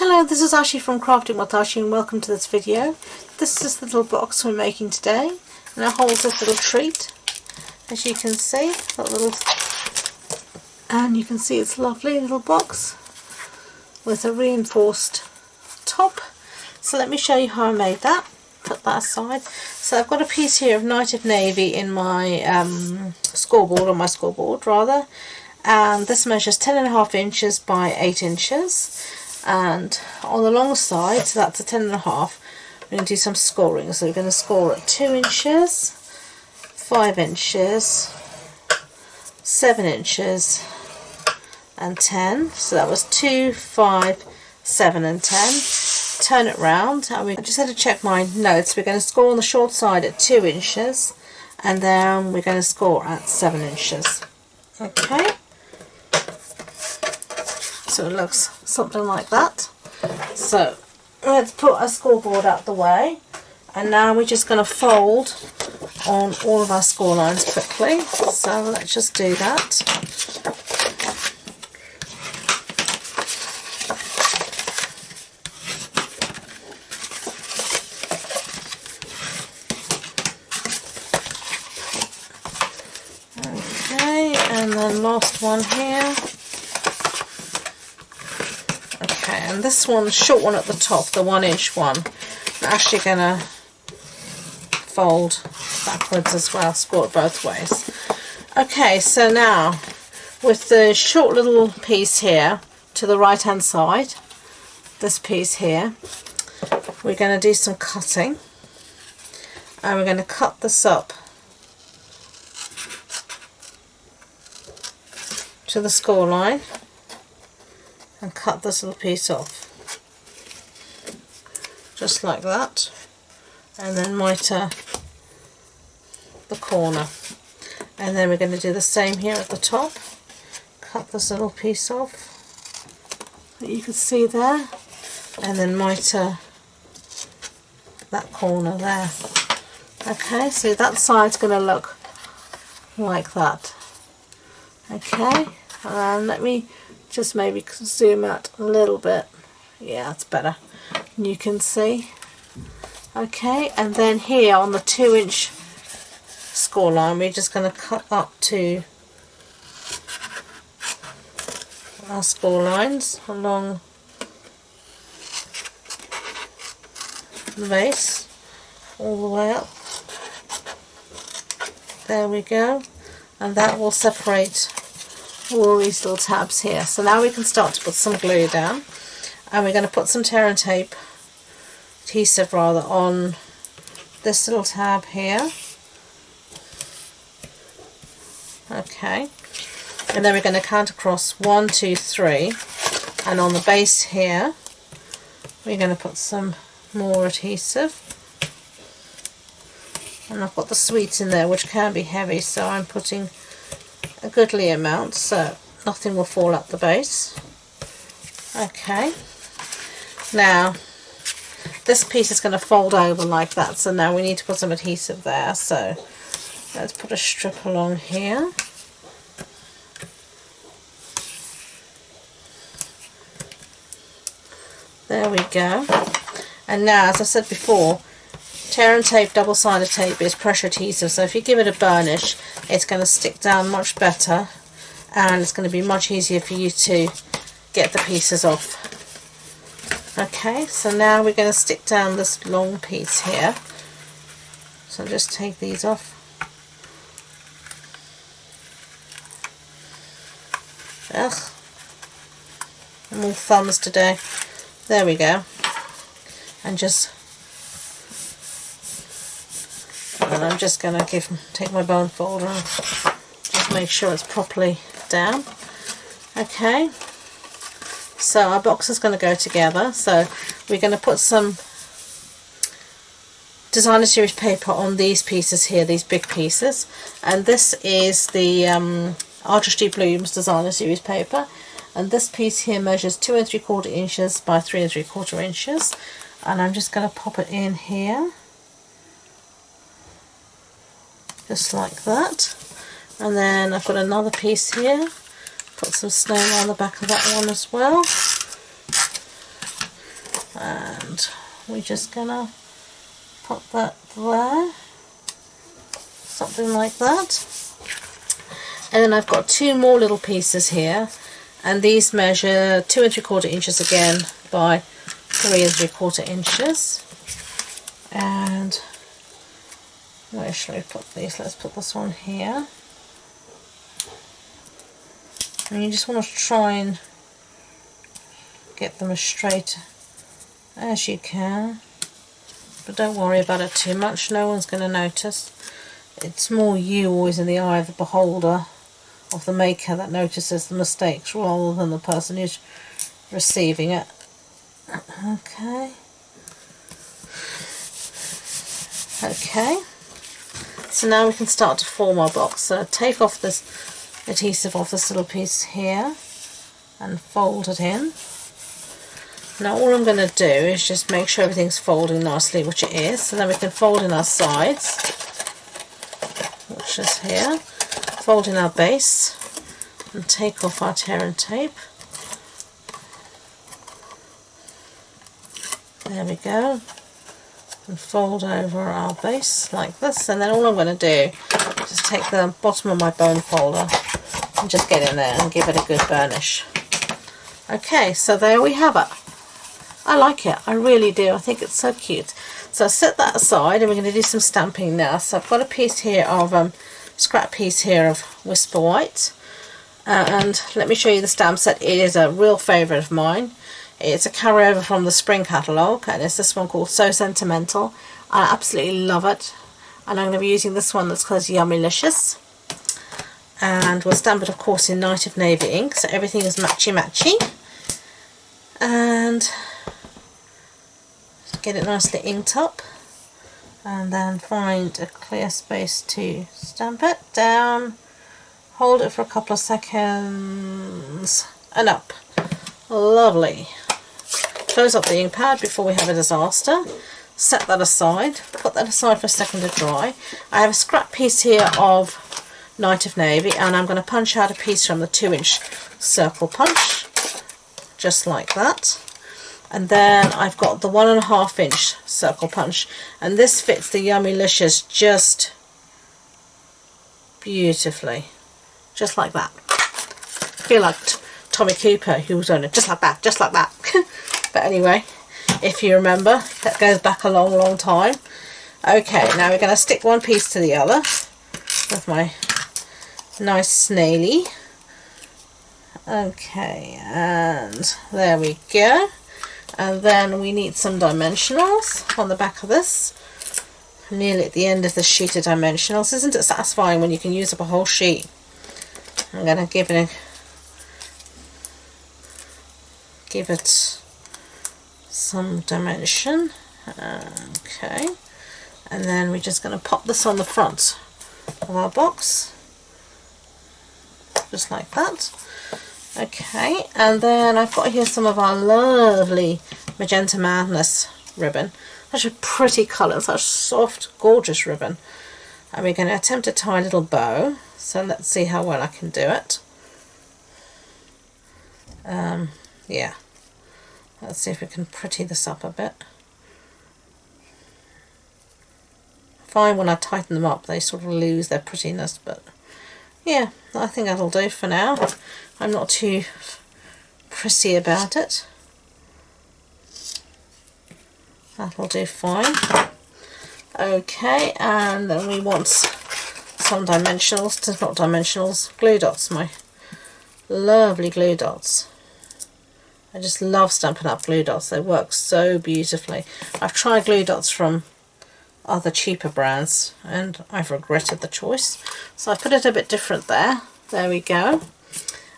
Hello, this is Ashi from Crafting with Ashi and welcome to this video. This is the little box we're making today and it holds this little treat, as you can see. And you can see it's a lovely little box with a reinforced top. So let me show you how I made that. Put that aside. So I've got a piece here of Native Navy in my scoreboard, on my scoreboard rather, and this measures 10.5 inches by 8 inches. And on the long side, so that's a 10.5, we're going to do some scoring. So we're going to score at 2 inches, 5 inches, 7 inches and 10. So that was 2, 5, 7 and 10. Turn it round. I just had to check my notes. We're going to score on the short side at 2 inches and then we're going to score at 7 inches. Okay. So it looks something like that. So let's put our scoreboard out the way, and now we're just going to fold on all of our score lines quickly. So let's just do that. Okay, and then last one here. And this one, short one at the top, the 1 inch one, I'm actually going to fold backwards as well, score it both ways. Okay, so now with the short little piece here to the right hand side, this piece here, we're going to do some cutting, and we're going to cut this up to the score line and cut this little piece off just like that, and then mitre the corner, and then we're going to do the same here at the top. Cut this little piece off that you can see there, and then mitre that corner there. Okay, so that side's going to look like that. Okay, and let me just maybe zoom out a little bit. Yeah, it's better. And you can see. Okay, and then here on the 2 inch score line, we're just going to cut up to our score lines along the base, all the way up. There we go. And that will separate all these little tabs here. So now we can start to put some glue down, and we're going to put some tear and tape adhesive rather on this little tab here. Okay, and then we're going to count across 1, 2, 3, and on the base here we're going to put some more adhesive, and I've got the sweets in there which can be heavy, so I'm putting a goodly amount so nothing will fall at the base. Okay, now this piece is going to fold over like that, so now we need to put some adhesive there. So let's put a strip along here. There we go. And now, as I said before, tear and tape, double-sided tape is pressure adhesive, so if you give it a burnish, it's going to stick down much better, and it's going to be much easier for you to get the pieces off. Okay, so now we're going to stick down this long piece here. So just take these off. Ugh, I'm all thumbs today. There we go. And I'm just going to take my bone folder and just make sure it's properly down. Okay, so our box is going to go together. So we're going to put some designer series paper on these pieces here, these big pieces, and this is the Artistry Blooms designer series paper, and this piece here measures 2 3/4 inches by 3 3/4 inches, and I'm just going to pop it in here just like that. And then I've got another piece here, put some snow on the back of that one as well. and we're just gonna put that there, something like that. And then I've got 2 more little pieces here, and these measure 2 3/4 inches again by 3 3/4 inches. And where should I put these? Let's put this one here. And you just want to try and get them as straight as you can, but don't worry about it too much, no one's going to notice. It's more you always in the eye of the beholder, of the maker, that notices the mistakes rather than the person who's receiving it. Okay. Okay, so now we can start to form our box. So take off this adhesive off this little piece here and fold it in. Now all I'm going to do is just make sure everything's folding nicely, which it is, so then we can fold in our sides, which is here, fold in our base and take off our tear and tape. There we go, and fold over our base like this, and then all I'm going to do is just take the bottom of my bone folder and just get in there and give it a good burnish. Okay, so there we have it. I like it, I really do. I think it's so cute. So I'll set that aside and we're going to do some stamping now. So I've got a piece here of scrap piece here of Whisper White, and let me show you the stamp set. It is a real favourite of mine. It's a carryover from the spring catalogue, and it's this one called So Sentimental. I absolutely love it, and I'm going to be using this one that's called Yummylicious, and we'll stamp it of course in Night of Navy ink, so everything is matchy. And get it nicely inked up, and then find a clear space to stamp it down, hold it for a couple of seconds and up. Lovely. Close up the ink pad before we have a disaster. Set that aside, put that aside for a second to dry. I have a scrap piece here of Night of Navy, and I'm going to punch out a piece from the 2-inch circle punch, just like that. And then I've got the 1.5-inch circle punch, and this fits the Yummylicious just beautifully, just like that. I feel like Tommy Cooper, who was on it, just like that, just like that. But anyway, if you remember, that goes back a long time. Okay, now we're going to stick one piece to the other with my nice snaily. Okay, and there we go. And then we need some dimensionals on the back of this. Nearly at the end of the sheet of dimensionals. Isn't it satisfying when you can use up a whole sheet? I'm going to give it some dimension. Okay, and then we're just going to pop this on the front of our box, just like that. Okay, and then I've got here some of our lovely Magenta Madness ribbon. Such a pretty colour, such soft, gorgeous ribbon. And we're going to attempt to tie a little bow. So let's see how well I can do it. Yeah. Let's see if we can pretty this up a bit. I find when I tighten them up, they sort of lose their prettiness, but yeah, I think that'll do for now. I'm not too prissy about it. That'll do fine. Okay, and then we want some dimensionals, not dimensionals, glue dots, my lovely glue dots. I just love Stampin' Up! Glue dots, they work so beautifully. I've tried glue dots from other cheaper brands and I've regretted the choice. So I put it a bit different there. There we go.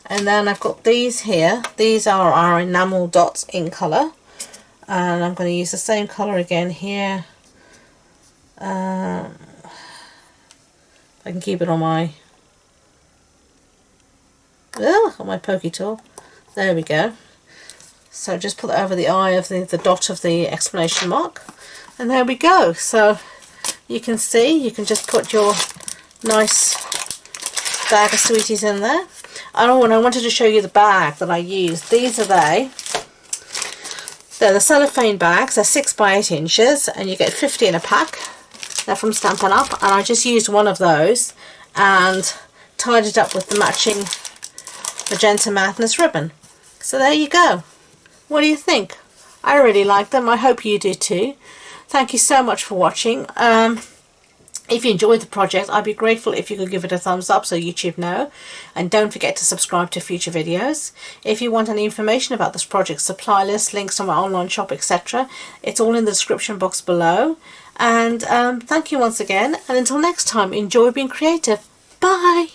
And then I've got these here. These are our enamel dots in colour. And I'm going to use the same colour again here. I can keep it on my pokey tool. There we go. So just put that over the eye of the dot of the exclamation mark. And there we go. So you can see, you can just put your nice bag of sweeties in there. Oh, and I wanted to show you the bag that I used. These are they. They're the cellophane bags. They're 6 by 8 inches, and you get 50 in a pack. They're from Stampin' Up, and I just used one of those and tied it up with the matching Magenta Madness ribbon. So there you go. What do you think? I really like them. I hope you do too. Thank you so much for watching. If you enjoyed the project, I'd be grateful if you could give it a thumbs up so YouTube know, and don't forget to subscribe to future videos. If you want any information about this project, supply list, links to my online shop, etc., it's all in the description box below. And thank you once again, and until next time, enjoy being creative. Bye!